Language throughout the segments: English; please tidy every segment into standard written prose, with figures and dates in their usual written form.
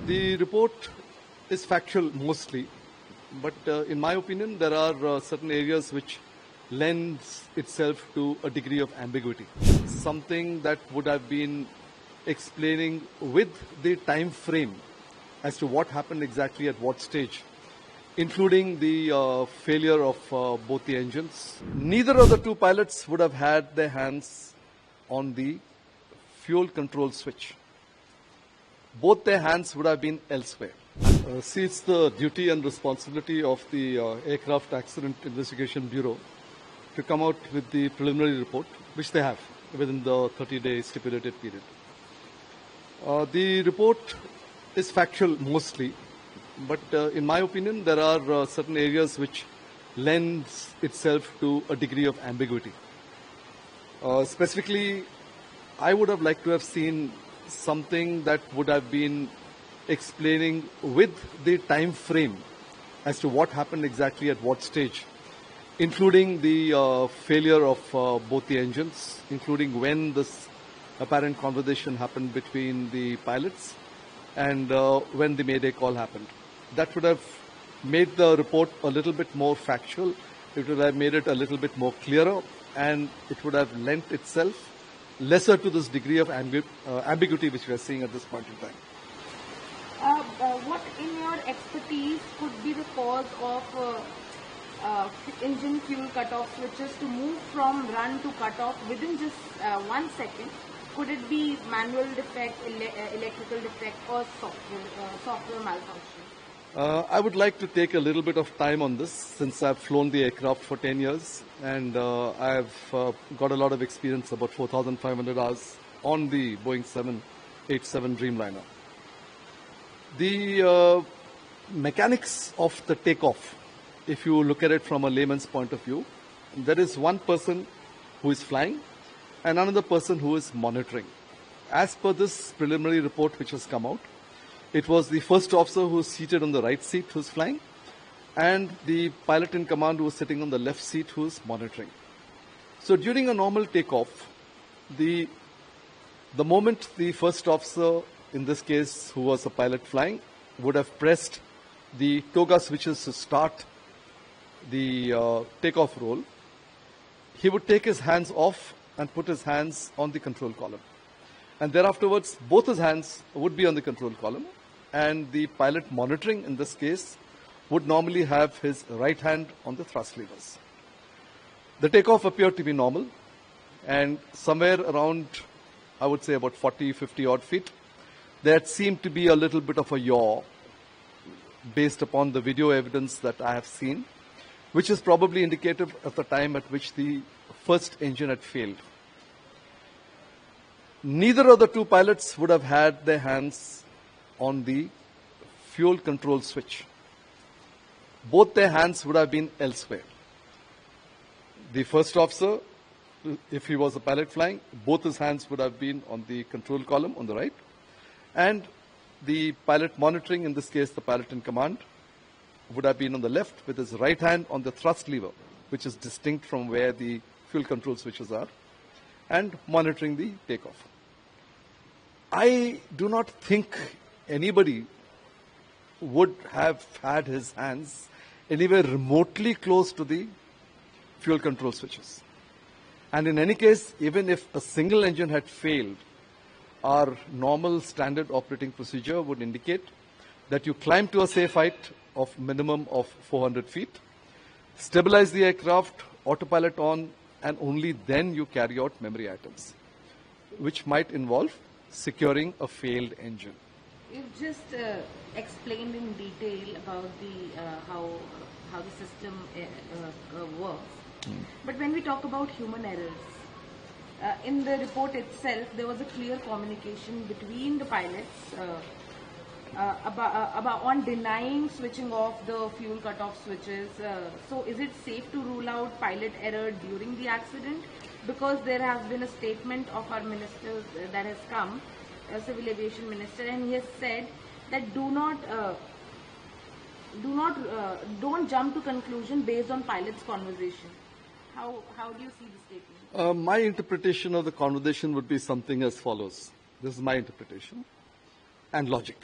The report is factual mostly, but in my opinion, there are certain areas which lends itself to a degree of ambiguity. Something that would have been explaining with the time frame as to what happened exactly at what stage, including the failure of both the engines. Neither of the two pilots would have had their hands on the fuel control switch. Both their hands would have been elsewhere. See, it's the duty and responsibility of the Aircraft Accident Investigation Bureau to come out with the preliminary report, which they have within the 30-day stipulated period. The report is factual mostly, but in my opinion, there are certain areas which lends itself to a degree of ambiguity. Specifically, I would have liked to have seen something that would have been explaining with the time frame as to what happened exactly at what stage, including the failure of both the engines, including when this apparent conversation happened between the pilots and when the Mayday call happened. That would have made the report a little bit more factual. It would have made it a little bit more clearer, and it would have lent itself lesser to this degree of ambiguity which we are seeing at this point in time. What in your expertise could be the cause of engine fuel cutoff switches to move from run to cutoff within just 1 second? Could it be manual defect, electrical defect, or software malfunction? I would like to take a little bit of time on this, since I've flown the aircraft for 10 years and I've got a lot of experience, about 4,500 hours on the Boeing 787 Dreamliner. The mechanics of the takeoff, if you look at it from a layman's point of view, there is one person who is flying and another person who is monitoring. As per this preliminary report which has come out, it was the first officer who was seated on the right seat who was flying, and the pilot in command who was sitting on the left seat who was monitoring. So during a normal takeoff, the moment the first officer, in this case who was a pilot flying, would have pressed the toga switches to start the takeoff roll, he would take his hands off and put his hands on the control column. And thereafterwards, both his hands would be on the control column, and the pilot monitoring, in this case, would normally have his right hand on the thrust levers. The takeoff appeared to be normal, and somewhere around, I would say about 40, 50 odd feet, there seemed to be a little bit of a yaw based upon the video evidence that I have seen, which is probably indicative of the time at which the first engine had failed. Neither of the two pilots would have had their hands on the fuel control switch. Both their hands would have been elsewhere. The first officer, if he was a pilot flying, both his hands would have been on the control column on the right, and the pilot monitoring, in this case the pilot in command, would have been on the left with his right hand on the thrust lever, which is distinct from where the fuel control switches are, and monitoring the takeoff. I do not think anybody would have had his hands anywhere remotely close to the fuel control switches. And in any case, even if a single engine had failed, our normal standard operating procedure would indicate that you climb to a safe height of minimum of 400 feet, stabilize the aircraft, autopilot on, and only then you carry out memory items, which might involve securing a failed engine. You've just explained in detail about the how the system works. But when we talk about human errors, in the report itself, there was a clear communication between the pilots about on denying switching off the fuel cutoff switches. So is it safe to rule out pilot error during the accident? Because there has been a statement of our minister that has come, Civil Aviation Minister, and he has said that don't jump to conclusion based on pilot's conversation. How do you see the statement? My interpretation of the conversation would be something as follows. This is my interpretation and logic.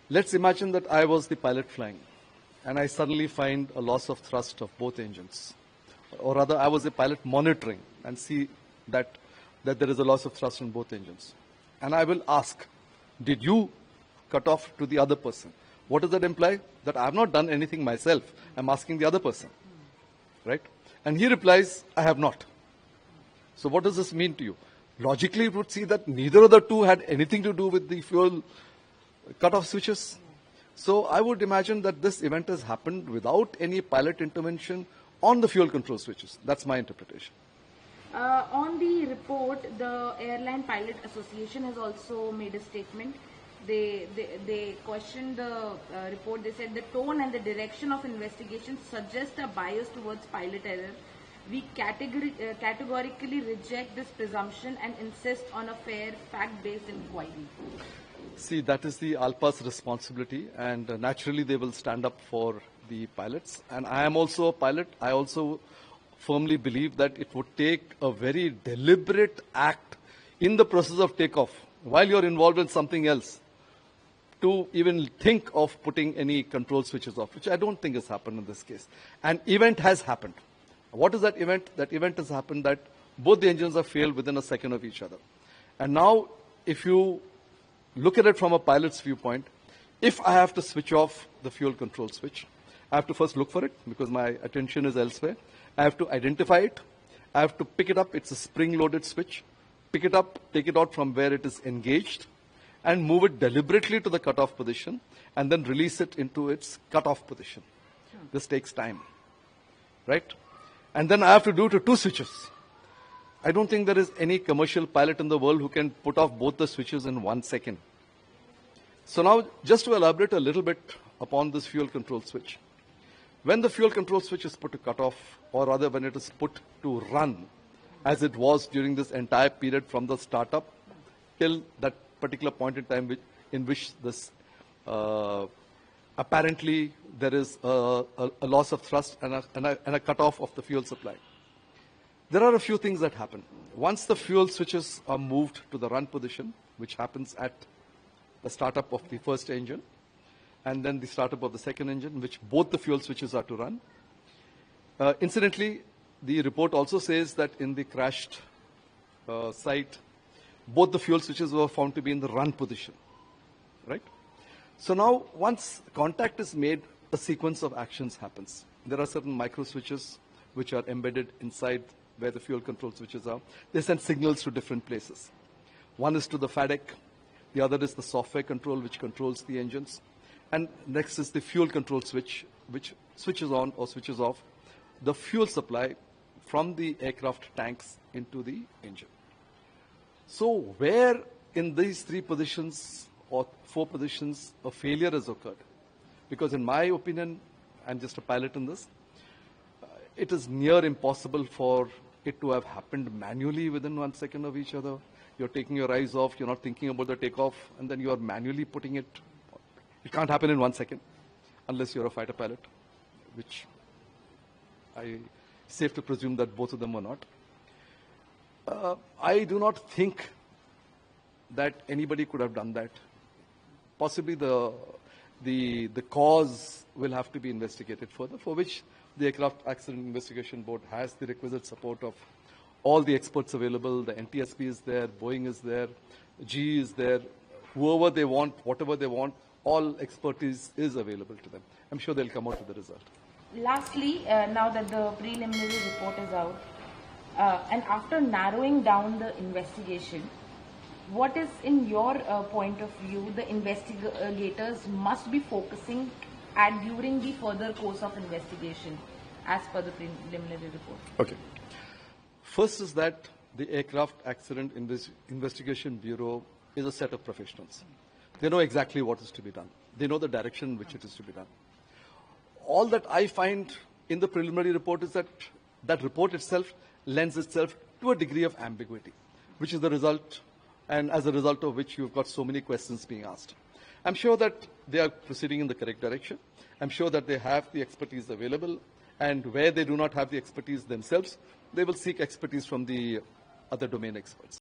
Let's imagine that I was the pilot flying, and I suddenly find a loss of thrust of both engines. Or rather, I was a pilot monitoring and see that there is a loss of thrust in both engines. And I will ask, did you cut off to the other person? What does that imply? That I have not done anything myself. I'm asking the other person, right? And he replies, I have not. So what does this mean to you? Logically, it would see that neither of the two had anything to do with the fuel cutoff switches. So I would imagine that this event has happened without any pilot intervention on the fuel control switches. That's my interpretation. On the report, the Airline Pilot Association has also made a statement. They questioned the report. They said the tone and the direction of investigation suggest a bias towards pilot error. We categorically reject this presumption and insist on a fair, fact-based inquiry. See, that is the ALPA's responsibility, and naturally they will stand up for the pilots. And I am also a pilot. I also firmly believe that it would take a very deliberate act in the process of takeoff, while you're involved in something else, to even think of putting any control switches off, which I don't think has happened in this case. An event has happened. What is that event? That event has happened that both the engines have failed within a second of each other. And now, if you look at it from a pilot's viewpoint, if I have to switch off the fuel control switch, I have to first look for it because my attention is elsewhere. I have to identify it. I have to pick it up. It's a spring-loaded switch. Pick it up, take it out from where it is engaged, and move it deliberately to the cutoff position, and then release it into its cutoff position. This takes time, right? And then I have to do it to two switches. I don't think there is any commercial pilot in the world who can put off both the switches in 1 second. So now, just to elaborate a little bit upon this fuel control switch. When the fuel control switch is put to cutoff, or rather when it is put to run, as it was during this entire period from the startup till that particular point in time in which this apparently there is a loss of thrust and a cutoff of the fuel supply. There are a few things that happen. Once the fuel switches are moved to the run position, which happens at the startup of the first engine, and then the startup of the second engine, which both the fuel switches are to run. Incidentally, the report also says that in the crashed site, both the fuel switches were found to be in the run position, right? So now, once contact is made, a sequence of actions happens. There are certain micro switches which are embedded inside where the fuel control switches are. They send signals to different places. One is to the FADEC, the other is the software control which controls the engines, and next is the fuel control switch which switches on or switches off the fuel supply from the aircraft tanks into the engine. So where in these three positions or four positions a failure has occurred? Because in my opinion, I'm just a pilot in this, it is near impossible for it to have happened manually within 1 second of each other. You're taking your eyes off, you're not thinking about the takeoff, and then you are manually putting it. It can't happen in 1 second unless you're a fighter pilot, which I safe to presume that both of them were not. I do not think that anybody could have done that. Possibly the cause will have to be investigated further, for which the Aircraft Accident Investigation Board has the requisite support of all the experts available. The NTSB is there, Boeing is there, GE is there, whoever they want, whatever they want, all expertise is available to them. I'm sure they'll come out with the result. Lastly, now that the preliminary report is out, and after narrowing down the investigation, what is, in your point of view, the investigators must be focusing at during the further course of investigation, as per the preliminary report? Okay. First is that the Aircraft Accident Investigation Bureau is a set of professionals. They know exactly what is to be done. They know the direction in which it is to be done. All that I find in the preliminary report is that that report itself lends itself to a degree of ambiguity, which is the result, and as a result of which you've got so many questions being asked. I'm sure that they are proceeding in the correct direction. I'm sure that they have the expertise available, and where they do not have the expertise themselves, they will seek expertise from the other domain experts.